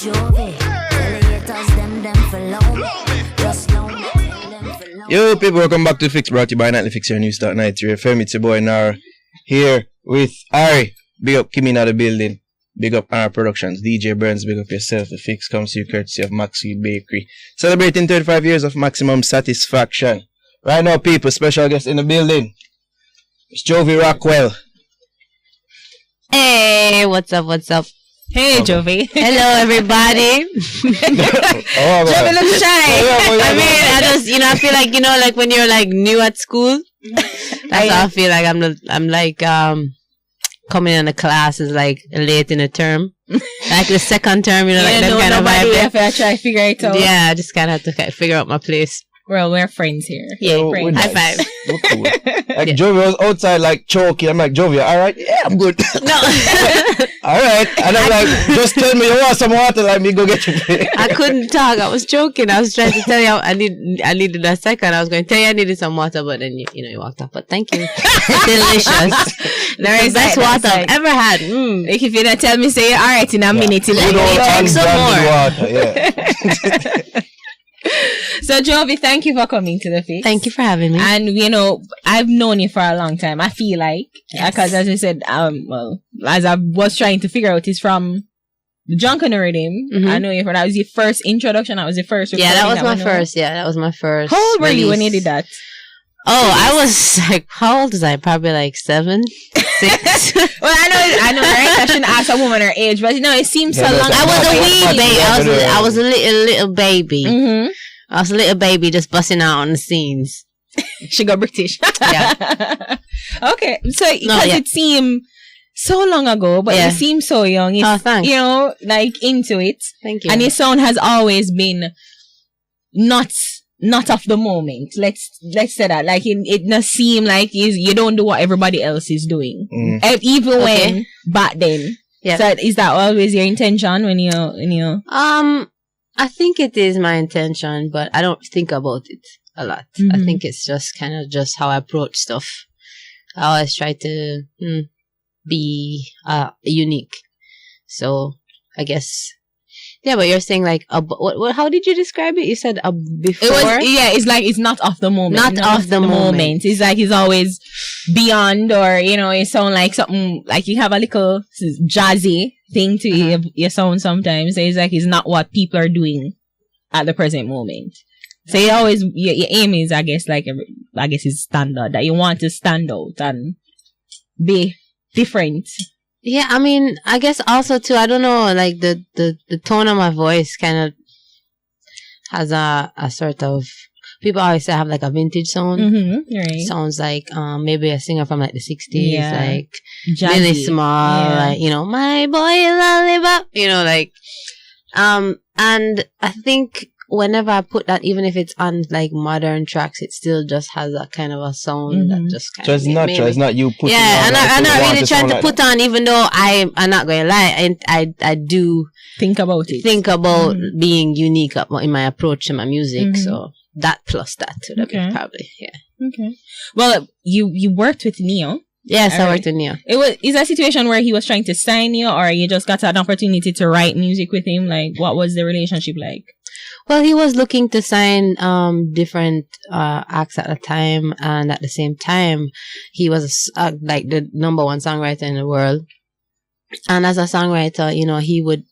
Jovi, them for long. Just long, them for long. Yo, people, welcome back to Fix, brought to you by Nightly Fix, your news start night. You're FM, it's your boy Nar here with Ari. Big up Kimmy in the building. Big up our productions. DJ Burns, big up yourself. The Fix comes to you courtesy of Maxi Bakery. Celebrating 35 years of maximum satisfaction. Right now, people, special guest in the building. It's Jovi Rockwell. Hey, what's up? Hey, Jovi. Hello, everybody. Jovi looks shy. I feel like, like when you're like new at school, that's how I feel like I'm like, coming in the class is like late in the term. Like the second term, like that kind of vibe. If I try to figure it out. Yeah, I just kind of have to figure out my place. Well, we're friends here. Yeah, friends. High five. Cool. Like Jovi was outside like choking. I'm like, Jovi, alright? Yeah, I'm good. No. Alright. And I'm like, just tell me you want some water, let me go get you. I couldn't talk. I was joking. I was trying to tell you I needed a second. I was going to tell you I needed some water, but then you walked off. But thank you. Delicious. There is the best water I've ever had. Like if you don't tell me, say you're alright in a minute. Take some more. Water, yeah. So Jovi, thank you for coming to the Fix. Thank you for having me. And I've known you for a long time. I feel like because as I said, as I was trying to figure out, it's from the Drunken Rhythm. Mm-hmm. I know you for that was your first introduction. That was your first. Yeah, that was my first. Yeah, that was my first. How old were you when you did that? Oh, I was like, how old was I? Probably like 7, 6. Well, I know, right? I shouldn't ask a woman her age, but it seems so long. I was a wee baby. I was a little baby. Mm-hmm. I was a little baby just busting out on the scenes. She got British. Yeah. Okay. So, it seemed so long ago, but you seem so young. Thanks. Like into it. Thank you. And your sound has always been not of the moment. Let's say that. Like it does seem like you don't do what everybody else is doing. Even when back then. Yeah. So is that always your intention when you I think it is my intention, but I don't think about it a lot. Mm-hmm. I think it's just kind of just how I approach stuff. I always try to be unique. So I guess, yeah. But you're saying like, what? How did you describe it? You said before. It's like it's not off the moment. Not off the moment. It's like it's always beyond, or it sound like something like you have a little jazzy thing to your sound sometimes. So it's like it's not what people are doing at the present moment. So you always your aim is, I guess is standard, that you want to stand out and be different. Yeah, I mean, I guess also too, I don't know, like the tone of my voice kind of has a sort of, people always say I have like a vintage sound. Mm-hmm, right. Sounds like maybe a singer from like the 60s, like jazzy. Really small, like, my boy is a live up, like, and I think whenever I put that, even if it's on like modern tracks, it still just has that kind of a sound that just kind of. So it's natural. It's not you putting. Yeah, and I'm not really trying to put on, even though I'm not going to lie, I do think about it. Think about being unique in my approach to my music. So that plus that to the bit, probably. Yeah. Okay. Well, you worked with Ne-Yo. Yes, I worked with Ne-Yo. Is that a situation where he was trying to sign you, or you just got an opportunity to write music with him? Like, what was the relationship like? Well, he was looking to sign different acts at the time, and at the same time, he was like the number one songwriter in the world. And as a songwriter, he would.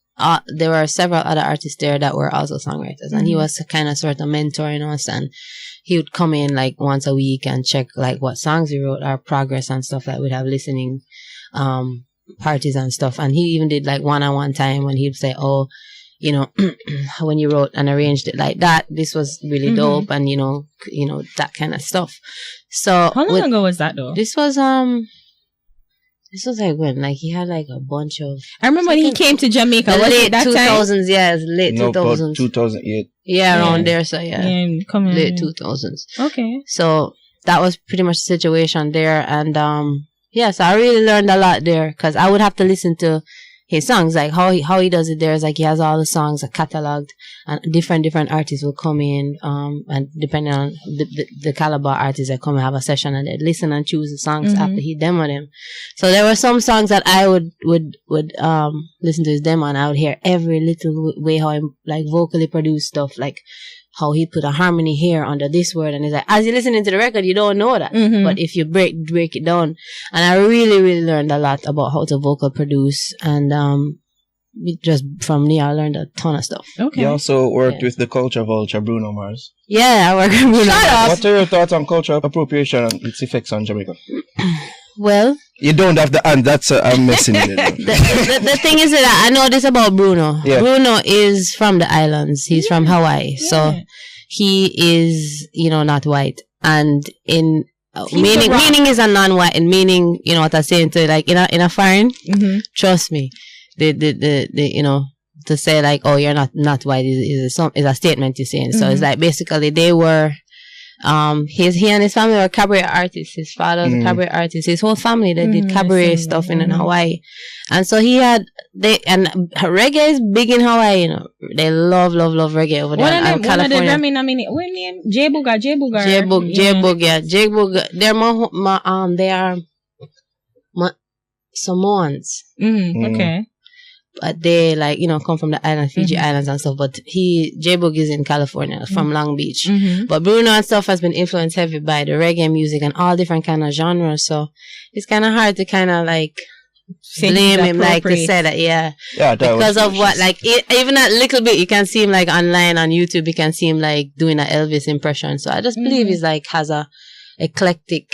There were several other artists there that were also songwriters, and he was kind of sort of mentoring us, and he would come in like once a week and check like what songs we wrote, our progress and stuff. Like we'd have listening parties and stuff, and he even did like one-on-one time when he'd say, "Oh, when you wrote and arranged it like that, this was really dope," and that kind of stuff. So how long ago was that though? This was like when, like, he had like a bunch of. I remember when he came to Jamaica. Late 2000s, yeah, late 2000s. 2008. Yeah, around there. So yeah, late 2000s. Okay. So that was pretty much the situation there, and so I really learned a lot there, because I would have to listen to his songs, like how he does it there is like he has all the songs cataloged, and different artists will come in, and depending on the caliber artists that come and have a session, and they listen and choose the songs after he demoed them. So there were some songs that I would listen to his demo, and I would hear every little way how he like vocally produced stuff, like how he put a harmony here under this word, and it's like, as you're listening to the record, you don't know that, but if you break it down, and I really learned a lot about how to vocal produce, and just from Ne-Yo, I learned a ton of stuff. You also worked with the culture vulture Bruno Mars. Yeah, I work with Bruno Mars. What are your thoughts on cultural appropriation and its effects on Jamaica? Well, you don't have the and that's I'm messing with it. the thing is that I know this about Bruno. Yeah. Bruno is from the islands. He's from Hawaii, so he is, not white, and in meaning is a non-white, and meaning, what I'm saying to like in a foreign. Trust me, the to say like, oh, you're not white is a statement you're saying. So it's like basically they were. He and his family were cabaret artists. His father was a cabaret artist. His whole family, they did cabaret stuff in Hawaii. And so reggae is big in Hawaii, They love reggae over there in California. One of the Grammy nominated, what name? J Booga. Yeah. J Booga. They are Samoans. Okay. But they come from the island, Fiji Islands and stuff. But J-Boog is in California, from Long Beach. But Bruno and stuff has been influenced heavy by the reggae music and all different kind of genres. So it's kind of hard to kind of like blame him, like to say that, yeah, because of what, like even a little bit, you can see him like online on YouTube. You can see him like doing an Elvis impression. So I just believe he's like has a eclectic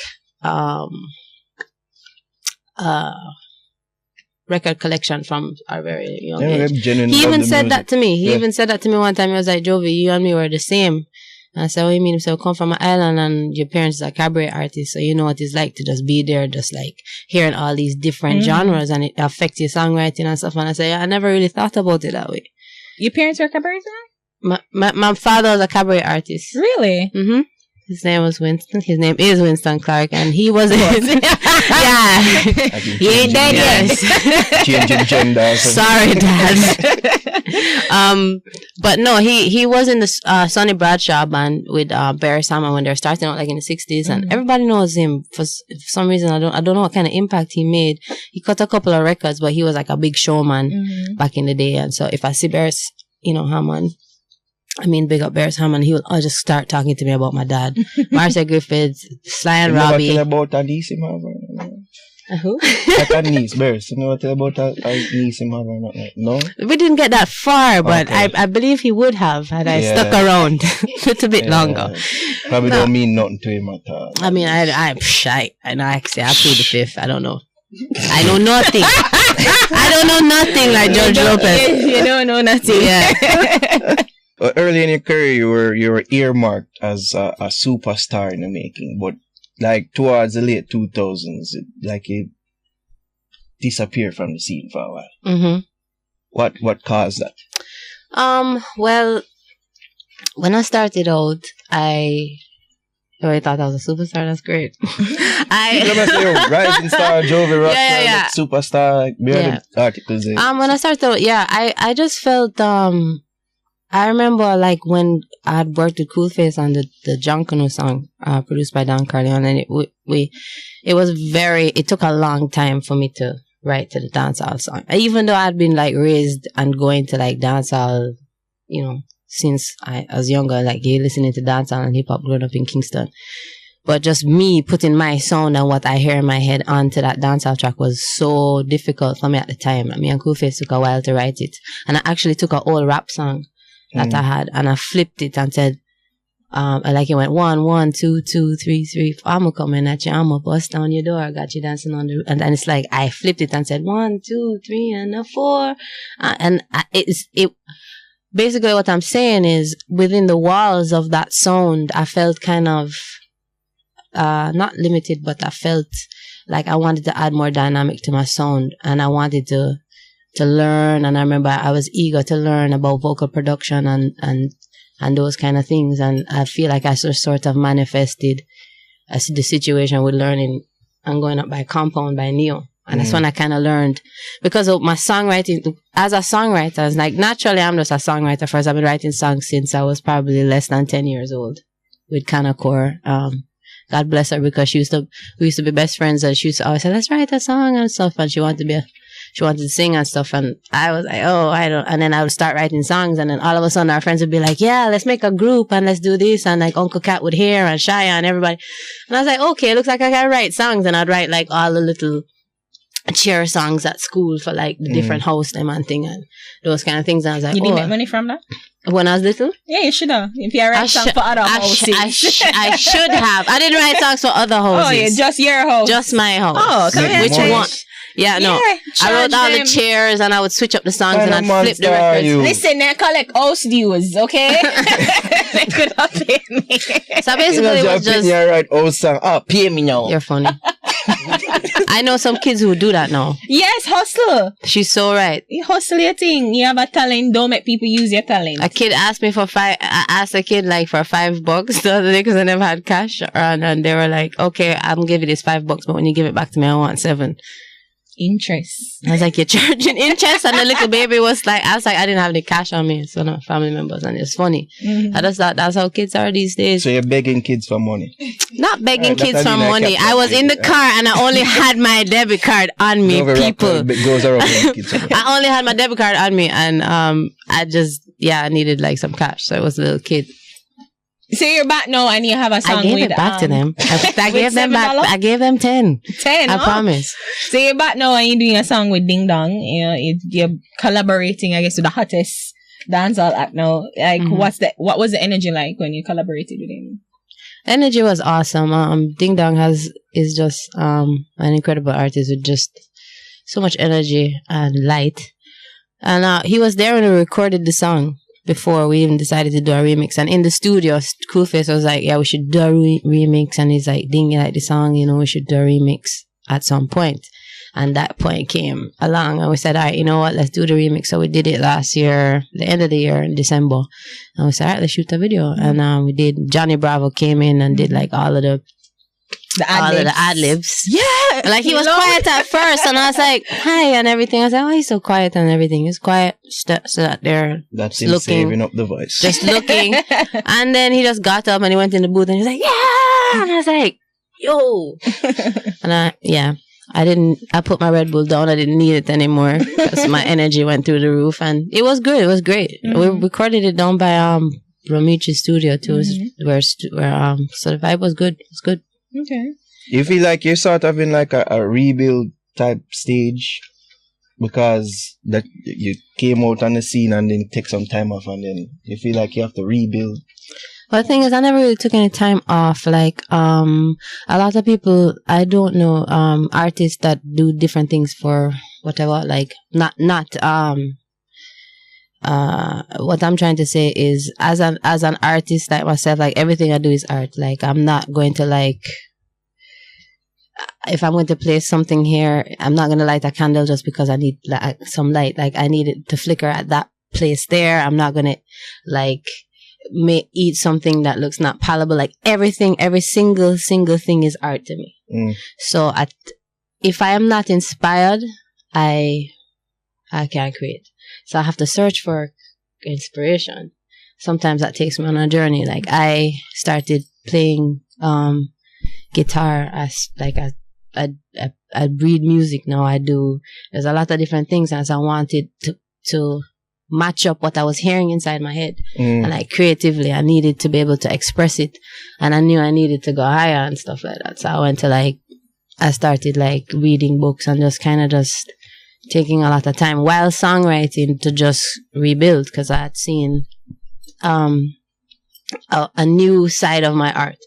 record collection from our very young age. He even said that to me. He even said that to me one time. He was like, Jovi, you and me were the same. And I said, what do you mean? He said, come from an island and your parents are cabaret artists, so you know what it's like to just be there, just like hearing all these different genres, and it affects your songwriting and stuff. And I said, yeah, I never really thought about it that way. Your parents were cabaret artists? My father was a cabaret artist. Really? His name was Winston. His name is Winston Clark, and he wasn't. Yeah, he ain't dead yet. Changing gender. Sorry, Dad. But no, he was in the Sonny Bradshaw band with Barry Salmon when they were starting out, like in the 60s, and everybody knows him for some reason. I don't know what kind of impact he made. He cut a couple of records, but he was like a big showman back in the day. And so if I see Barry, Hammond. Big up Bears Hammond. He will just start talking to me about my dad. Marcia Griffiths, Sly and Robbie. You never tell about a niece him have? Who? Like a niece, Bears. You never tell about a niece him have or not? No? We didn't get that far, but I believe he would have had I stuck around a little bit longer. Probably don't mean nothing to him at all. I'm shy. I know I plead the fifth. I don't know. I know nothing. I don't know nothing like George Lopez. You don't know nothing. Yeah. Early in your career, you were earmarked as a superstar in the making, but like towards the late 2000s, it disappeared from the scene for a while. What caused that? Well, when I started out, I thought I was a superstar. That's great. Rising star, Jovi Rockwell, superstar, like, articles. When I started out, I just felt I remember like when I had worked with Cool Face on the John Canoe song produced by Don Corleone, and it took a long time for me to write to the dancehall song. Even though I'd been like raised and going to like dancehall, since I was younger, like listening to dancehall and hip hop growing up in Kingston. But just me putting my sound and what I hear in my head onto that dancehall track was so difficult for me at the time. Me and Cool Face took a while to write it. And I actually took an old rap song that I had, and I flipped it and said, it went 1, 1, 2, 2, 3, 3. I'ma coming at you, I'ma bust down your door, I got you dancing on the, and then it's like I flipped it and said 1, 2, 3, and a 4, it. Basically, what I'm saying is within the walls of that sound, I felt kind of not limited, but I felt like I wanted to add more dynamic to my sound, and I wanted to learn. And I remember I was eager to learn about vocal production and those kind of things. And I feel like I sort of manifested the situation with learning and going up by Compound by Ne-Yo. And that's when I kind of learned, because of my songwriting, as a songwriter, it's like, naturally, I'm just a songwriter first. I've been writing songs since I was probably less than 10 years old with Kana Core. God bless her, because we used to be best friends, and she used to always say, let's write a song and stuff. And she wanted to sing and stuff. And I was like, oh, I don't. And then I would start writing songs. And then all of a sudden our friends would be like, yeah, let's make a group and let's do this. And like Uncle Cat would hear, and Shia and everybody. And I was like, okay, it looks like I can write songs. And I'd write like all the little cheer songs at school for like the different house them and thing and those kind of things. And I was like, you didn't make money from that? When I was little? Yeah, you should have. If you write songs for other houses. I should have. I didn't write songs for other houses. Oh, yeah, just your house. Just my house. Oh, come here. Which one? Yeah, no. I wrote all the chairs, and I would switch up the songs, and I'd flip the records. Listen, they collect house dues, okay? They could have paid me. So basically, it was just... You write house song. Oh, pay me now. You're funny. I know some kids who do that now. Yes, hustle. She's so right. You hustle your thing. You have a talent. Don't make people use your talent. A kid asked me I asked a kid like for $5 the other day because I never had cash. And they were like, okay, I'm gonna give you this $5, but when you give it back to me, I want 7. Interest. I was like, you're charging interest? And the little baby was like, I didn't have any cash on me. So no family members. And it's funny. I just thought that's how kids are these days. So you're begging kids for money? Not begging kids for money. I was in the car and I only had my debit card on me, people. I only had my debit card on me, and I needed like some cash. So I was a little kid. So you're back now and you have a song I gave it back to them. I gave them back. I gave them 10. 10? I promise. So you're back now and you're doing a song with Ding Dong. You're collaborating, I guess, with the hottest dancehall act now. Like, what was the energy like when you collaborated with him? Energy was awesome. Ding Dong is just an incredible artist with just so much energy and light. And he was there when we recorded the song, before we even decided to do a remix. And in the studio, Coolface was like, yeah, we should do a remix. And he's like, Ding, you like the song, we should do a remix at some point. And that point came along, and we said, all right, you know what, let's do the remix. So we did it last year, the end of the year in December. And we said, all right, let's shoot a video. And we did. Johnny Bravo came in and did like all of the ad-libs. Yeah. Like he was quiet at first, and I was like, hi, and everything. I was like, oh, he's so quiet and everything. He's quiet, sat there. That's him looking, saving up the voice. Just looking. And then he just got up and he went in the booth and he was like, yeah. And I was like, yo. And I put my Red Bull down. I didn't need it anymore because my energy went through the roof, and it was good. It was great. We recorded it down by Romichi's studio too, where so the vibe was good. It was good. Okay. You feel like you're sort of in like a rebuild type stage because that you came out on the scene and then take some time off, and then you feel like you have to rebuild? Well, the thing is, I never really took any time off. Like, a lot of people, I don't know, artists that do different things for whatever, like, not, what I'm trying to say is, as an artist like myself, like, everything I do is art. Like, I'm not going to, like, if I'm going to place something here, I'm not going to light a candle just because I need like, some light. Like, I need it to flicker at that place there. I'm not going to, like, eat something that looks not palatable. Like, every single thing is art to me. So, if I am not inspired, I can't create. So I have to search for inspiration. Sometimes that takes me on a journey. Like, I started playing guitar as like I read music now. I do. There's a lot of different things as I wanted to match up what I was hearing inside my head. And like creatively, I needed to be able to express it, and I knew I needed to go higher and stuff like that. So I went to I started like reading books and just kind of just taking a lot of time while songwriting to just rebuild, because I had seen a new side of my art.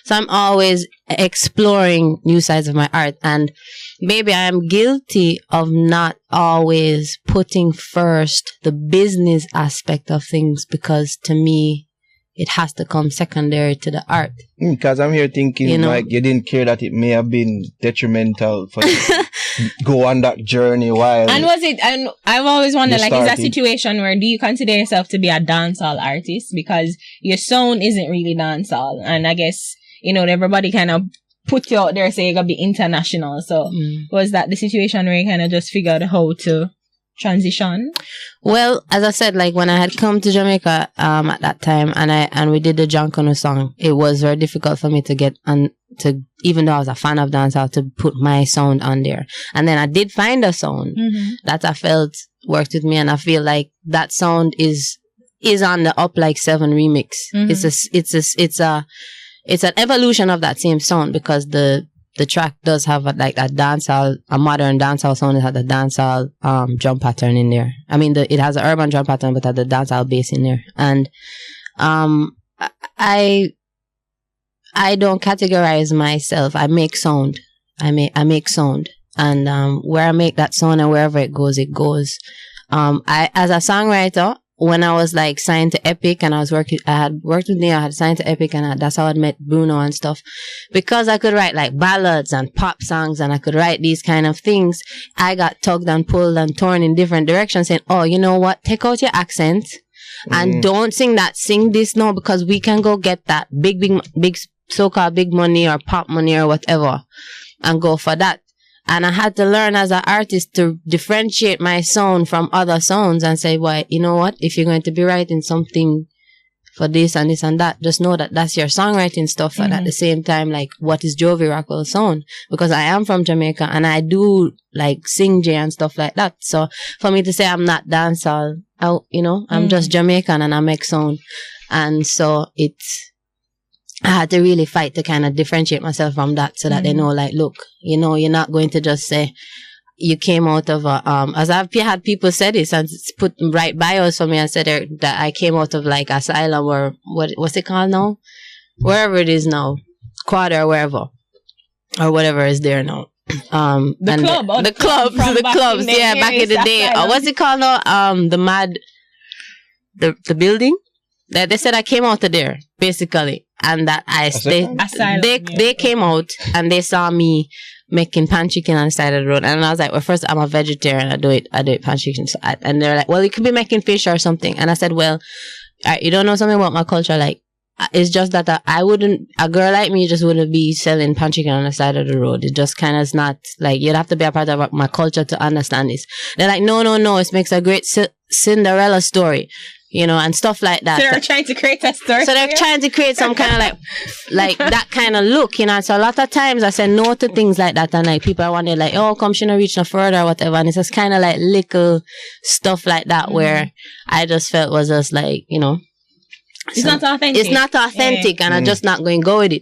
So I'm always exploring new sides of my art, and maybe I am guilty of not always putting first the business aspect of things, because to me it has to come secondary to the art. Because I'm here thinking like you didn't care that it may have been detrimental for you to go on that journey while. And was it? And I've always wondered, like, is that situation where do you consider yourself to be a dancehall artist because your sound isn't really dancehall, and I guess everybody kind of put you out there, say you're gonna be international. So was that the situation where you kind of just figured out how to transition? Well, as I said, like when I had come to Jamaica at that time, and we did the Junkono song, it was very difficult for me to get on to, even though I was a fan of dancehall, to put my sound on there. And then I did find a sound that I felt worked with me, and I feel like that sound is on the Up Like 7 remix. It's an evolution of that same sound, because the track does have a modern dancehall sound. It had the dancehall drum pattern in there. I mean, it has an urban drum pattern, but had the dancehall bass in there. And I don't categorize myself. I make sound. I make sound, and where I make that sound and wherever it goes, it goes. I, as a songwriter, when I was like signed to Epic and I had worked with Ne-Yo, I had signed to Epic, and that's how I met Bruno and stuff. Because I could write like ballads and pop songs, and I could write these kind of things, I got tugged and pulled and torn in different directions, saying, oh, you know what? Take out your accent and don't sing that. Sing this now, because we can go get that big so-called big money or pop money or whatever and go for that. And I had to learn as an artist to differentiate my sound from other sounds and say, well, you know what? If you're going to be writing something for this and this and that, just know that that's your songwriting stuff. And at the same time, like, what is Jovi Rockwell's sound? Because I am from Jamaica and I do like sing J and stuff like that. So for me to say I'm not dancehall, I'm just Jamaican and I make sound. And so I had to really fight to kind of differentiate myself from that, so that they know, like, look, you're not going to just say you came out of as I've had people say this and put right bios for me and said that I came out of like asylum or what's it called now? Wherever it is now, Quad or wherever, or whatever is there now. The clubs, yeah, back in the day. What's it called now? The building. They said I came out of there, basically. And that they came out and they saw me making pan chicken on the side of the road. And I was like, well, first, I'm a vegetarian. I do it pan chicken. So and they're like, well, you could be making fish or something. And I said, well, you don't know something about my culture. Like, it's just that a girl like me just wouldn't be selling pan chicken on the side of the road. It just kind of is not, like, you'd have to be a part of my culture to understand this. They're like, no, it makes a great Cinderella story. And stuff like that. So they're trying to create a story. So they're trying to create some kind of like that kind of look, So a lot of times I say no to things like that, and like people are wondering like, oh, come she not reach no further or whatever. And it's just kind of like little stuff like that where I just felt was just like, it's not authentic. It's not authentic, and I'm just not going to go with it.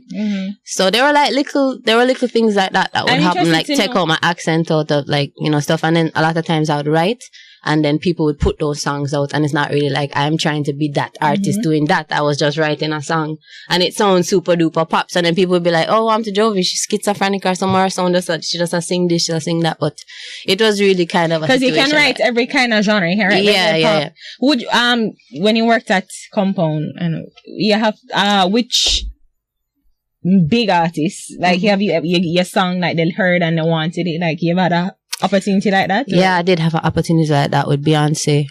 So there were little things like that would happen, like take out my accent out of like, stuff. And then a lot of times I would write, and then people would put those songs out, and it's not really like I'm trying to be that artist doing that. I was just writing a song, and it sounds super duper pops. And then people would be like, oh, I'm to Jovi, she's schizophrenic or somewhere, she doesn't sing this, she doesn't sing that. But it was really kind of a situation. Because you can write every kind of genre. You can write yeah. Would when you worked at Compound, and you have which big artists like have you your song like they heard and they wanted it, like you've had a opportunity like that? Yeah, I did have an opportunity like that with Beyonce.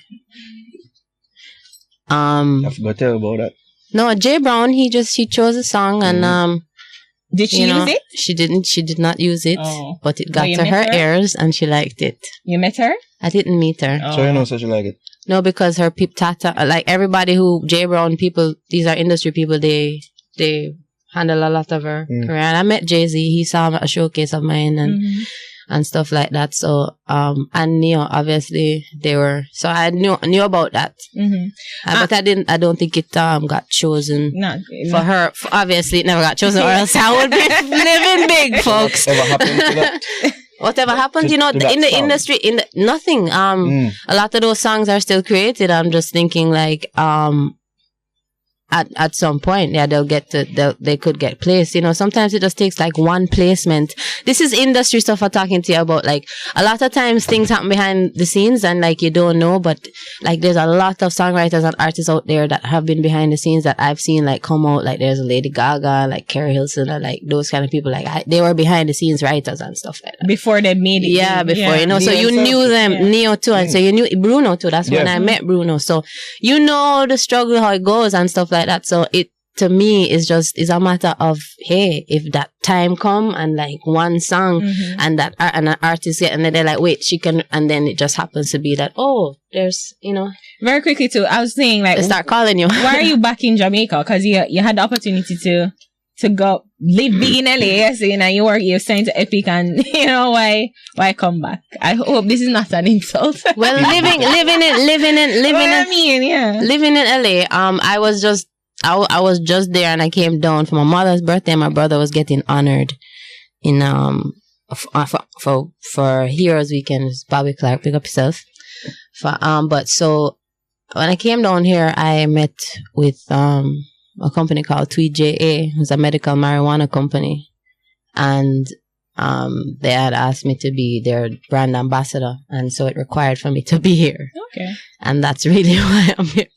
I forgot to tell about that. No, Jay Brown, he chose a song and did she use it? She did not use it, but it got to her ears and she liked it. You met her? I didn't meet her. So you like it? No, because her Tata, like everybody who Jay Brown people, these are industry people, they handle a lot of her career. And I met Jay-Z, he saw a showcase of mine and stuff like that. So, and Ne-Yo, obviously, so I knew about that. But I don't think it got chosen for her. Obviously, it never got chosen, or else I would be living big, folks. Whatever happened to that? Whatever happened, in the industry, nothing. A lot of those songs are still created. I'm just thinking like, at some point, yeah, they could get placed. Sometimes it just takes like one placement. This is industry stuff I'm talking to you about. Like, a lot of times things happen behind the scenes and like you don't know, but like there's a lot of songwriters and artists out there that have been behind the scenes that I've seen like come out. Like there's a Lady Gaga, like Carrie Hilson, or like those kind of people. Like they were behind the scenes writers and stuff like that. Before they made it. Yeah, before, so you knew them, Ne-Yo too, and so you knew Bruno too. That's when I met Bruno. So the struggle, how it goes and stuff like that. So to me is a matter of, hey, if that time come and like one song and an artist get, and then they're like, wait, she can, and then it just happens to be that, oh, there's, very quickly too, I was saying like, they start calling you. why are you back in Jamaica? Because you had the opportunity to go live big in LA, so you're signed to Epic, and why come back? I hope this is not an insult. Well, living in LA, I was just there, and I came down for my mother's birthday. My brother was getting honored in for Heroes Weekend. Bobby Clark, pick up yourself. But so when I came down here, I met with a company called Tweed JA, who's a medical marijuana company, and they had asked me to be their brand ambassador, and so it required for me to be here. Okay, and that's really why I'm here.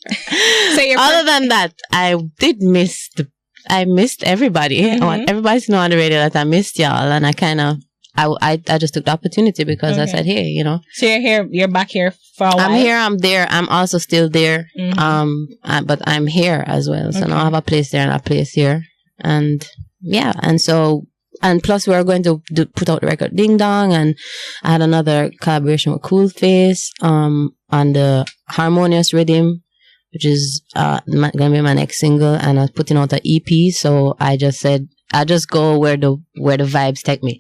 So other than that, I missed everybody. I want everybody to know on the radio that I missed y'all, and I just took the opportunity because I said, hey, So you're back here for a while? I'm here, I'm there, I'm also still there. But I'm here as well. So now I have a place there and a place here. And yeah, and plus we are going to put out the record Ding Dong, and I had another collaboration with Cool Face on the Harmonious Rhythm, which is going to be my next single, and I'm putting out an EP. So I just said, I just go where the vibes take me.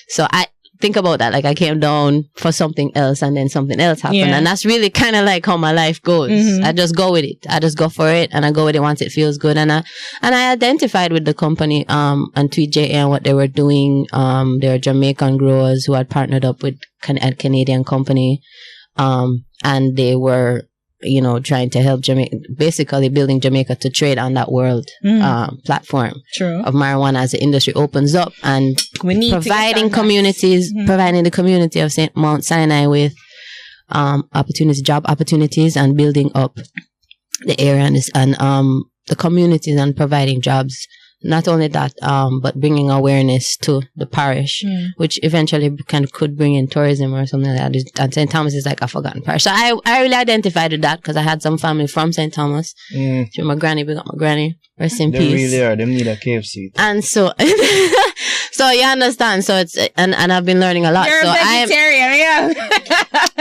So I think about that. Like I came down for something else, and then something else happened. And that's really kind of like how my life goes. I just go with it. I just go for it, and I go with it once it feels good. And I identified with the company, and Tweed JA and what they were doing. They were Jamaican growers who had partnered up with a Canadian company. And they were, trying to help Jamaica, basically building Jamaica to trade on that world platform of marijuana as the industry opens up, and providing the community of Mount Sinai with job opportunities, and building up the area and the communities, and providing jobs. Not only that, but bringing awareness to the parish, which eventually could bring in tourism or something like that. And St. Thomas is like a forgotten parish. So I really identified with that because I had some family from St. Thomas. So my granny, big up my granny. Rest in peace. They really are. Them need a KFC. And so, so you understand. So it's, and I've been learning a lot. You're so a vegetarian,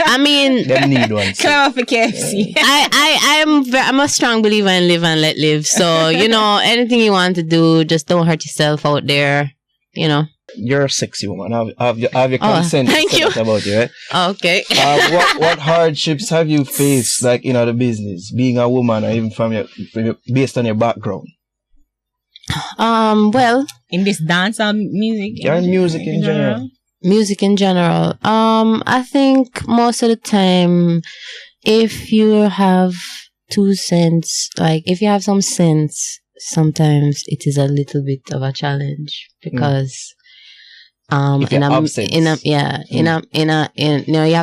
I mean, them need one. Come for KFC. I'm a strong believer in live and let live. So, anything you want to do, just don't hurt yourself out there, You're a sexy woman. I have your consent. Thank you. About you, right? Okay. What hardships have you faced, like, the business, being a woman, or even based on your background? Well, in this dance music. Yeah, in music in general. Music in general. I think most of the time, if you have 2 cents, like if you have some sense, sometimes it is a little bit of a challenge because you have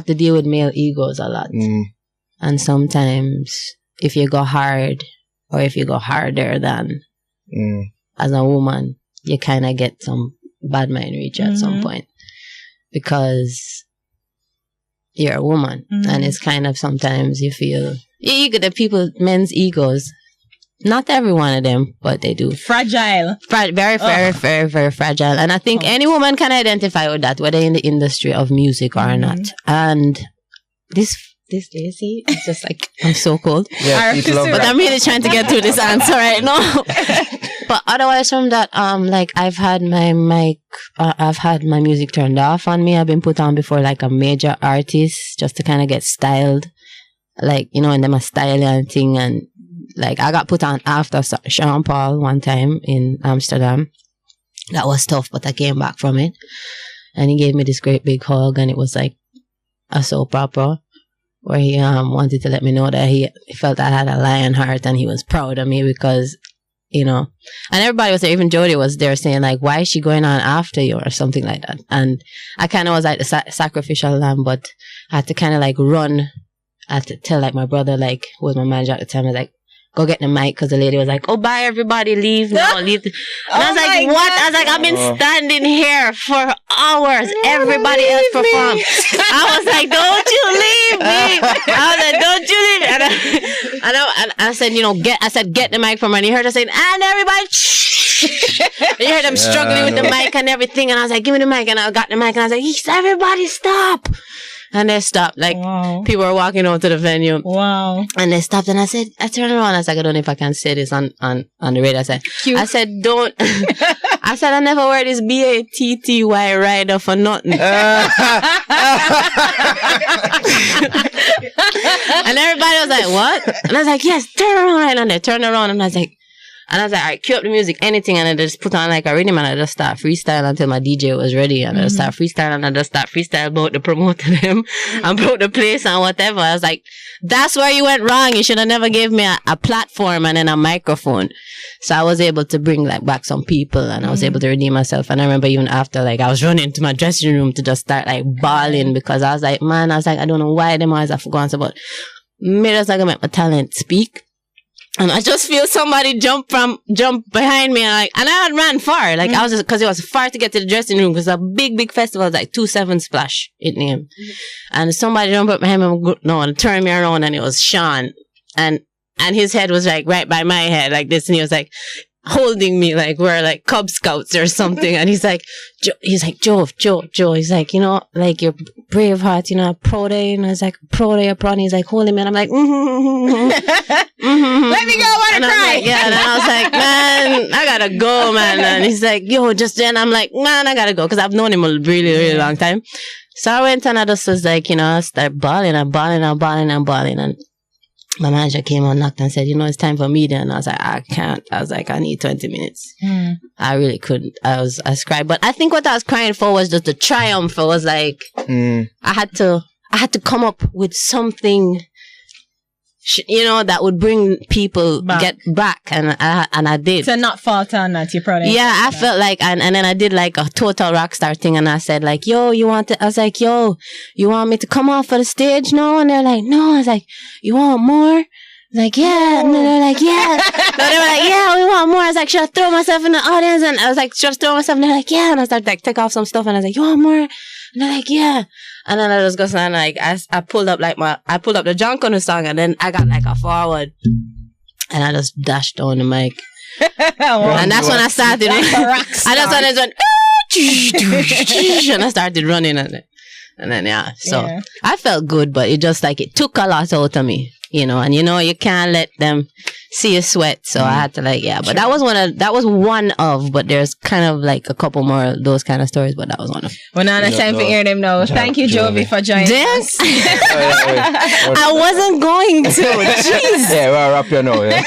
to deal with male egos a lot. And sometimes if you go hard, or if you go harder than as a woman, you kind of get some bad mind reach at some point, because you're a woman, and it's kind of, sometimes you feel men's egos, not every one of them, but they do. Fragile. Very, very, very, very fragile. And I think any woman can identify with that, whether in the industry of music or not. And this day, see, it's just like, I'm so cold. Yeah, but I'm really trying to get through this answer right now. But otherwise from that, like I've had my music turned off on me. I've been put on before like a major artist, just to kind of get styled. Like, and them a styling thing, and like I got put on after Sean Paul one time in Amsterdam. That was tough, but I came back from it. And he gave me this great big hug, and it was like a soap opera, where he wanted to let me know that he felt I had a lion heart, and he was proud of me because, and everybody was there, even Jody was there saying like, why is she going on after you, or something like that. And I kind of was like the sacrificial lamb, but I had to kind of like run. I had to tell like my brother, like, who was my manager at the time, I was like, go get the mic because the lady was like, oh, bye everybody, leave now, leave. And I was like, what? I was like, I've been standing here for hours. Everybody else performed. I was like, don't you leave me. I was like, don't you leave. And I said, get the mic from her. And you heard her saying, and everybody, and you heard them struggling with the mic and everything. And I was like, give me the mic. And I got the mic and I was like, everybody stop. And they stopped. Like, people were walking out to the venue. Wow. And they stopped. And I turned around. I was like, I don't know if I can say this on the radio. I said, don't. I said, I never wear this BATTY rider for nothing. And everybody was like, what? And I was like, yes, turn around right. And they turned around. And I was like, all right, cue up the music, anything, and I just put on like a rhythm and I just start freestyle until my DJ was ready, and I just start freestyle and I just start freestyle about the promoter them and about the place and whatever. I was like, that's where you went wrong. You should have never gave me a platform and then a microphone. So I was able to bring like back some people and I was able to redeem myself. And I remember even after, like, I was running to my dressing room to just start like bawling because I was like, I don't know why them always have to go on about me. Just like I make my talent speak. And I just feel somebody jump behind me and I ran far. Like I was just, cause it was far to get to the dressing room because a big festival was like 2-7 Splash, it named. And somebody jumped up behind me and turned me around and it was Sean. And his head was like right by my head like this. And he was like holding me like we're like Cub Scouts or something. And he's like, Joe. He's like, Joe. He's like, like you're brave heart, proud of you. And I was like, proud of you, proud. And he's like, holy man. I'm like, Let me go, I want to cry. Like, yeah, and I was like, man, I gotta go, man. And he's like, yo, just then I'm like, man, I gotta go. Cause I've known him a really, really long time. So I went and I just was like, I started bawling. And my manager came and knocked and said, it's time for media. And I was like, I can't. I was like, I need 20 minutes. I really couldn't. I cried. But I think what I was crying for was just the triumph. It was like, I had to come up with something, that would bring people get back. And I did. To not falter on that, you're proud of Yeah, I felt like, and then I did like a total rock star thing. And I said like, yo, you want me to come off of the stage now? And they're like, no. I was like, you want more? Like, yeah. And they're like, yeah. No, they were like, yeah, we want more. I was like, should I throw myself in the audience? And I was like, should I throw myself? And they're like, yeah. And I started like take off some stuff. And I was like, you want more? And they're like, yeah. And then I just go and like, I pulled up the John Connor song and then I got like a forward and I just dashed on the mic. And that's when I started. I just went, and I started running and then, So I felt good, but it just like, it took a lot out of me. And you can't let them see you sweat. So I had to like, but that was one of, but there's kind of like a couple more of those kind of stories, but that was one of. Well, now it's time to hear them now. Thank you, Jovi, for joining us. I wasn't going to. Jeez. Yeah, we'll wrap you now. Yeah.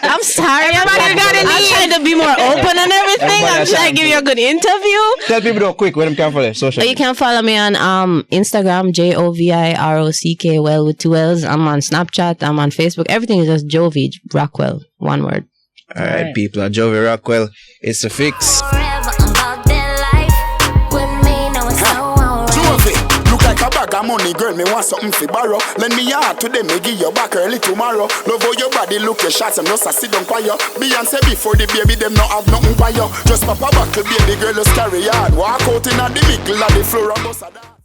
I'm sorry. I'm trying to be more open and everything. I'm trying to give you a good interview. Tell people though quick where them can follow you. Social. You can follow me on Instagram, JOVI ROCK, well with 2 L's. I'm on Snapchat. I'm on Facebook. Everything is just Jovi Rockwell, one word. All right, people. Jovi Rockwell. It's a fix. Look like a bag of money, girl. Me want something for borrow. Lend me your heart today, me give you back early tomorrow. Love how your body look, your shots, and no sit down for you. Beyonce before the baby, them not have nothing for you. Just pop a buckle, baby girl, just carry hard. Walk out in the middle of the floor and bust a dance.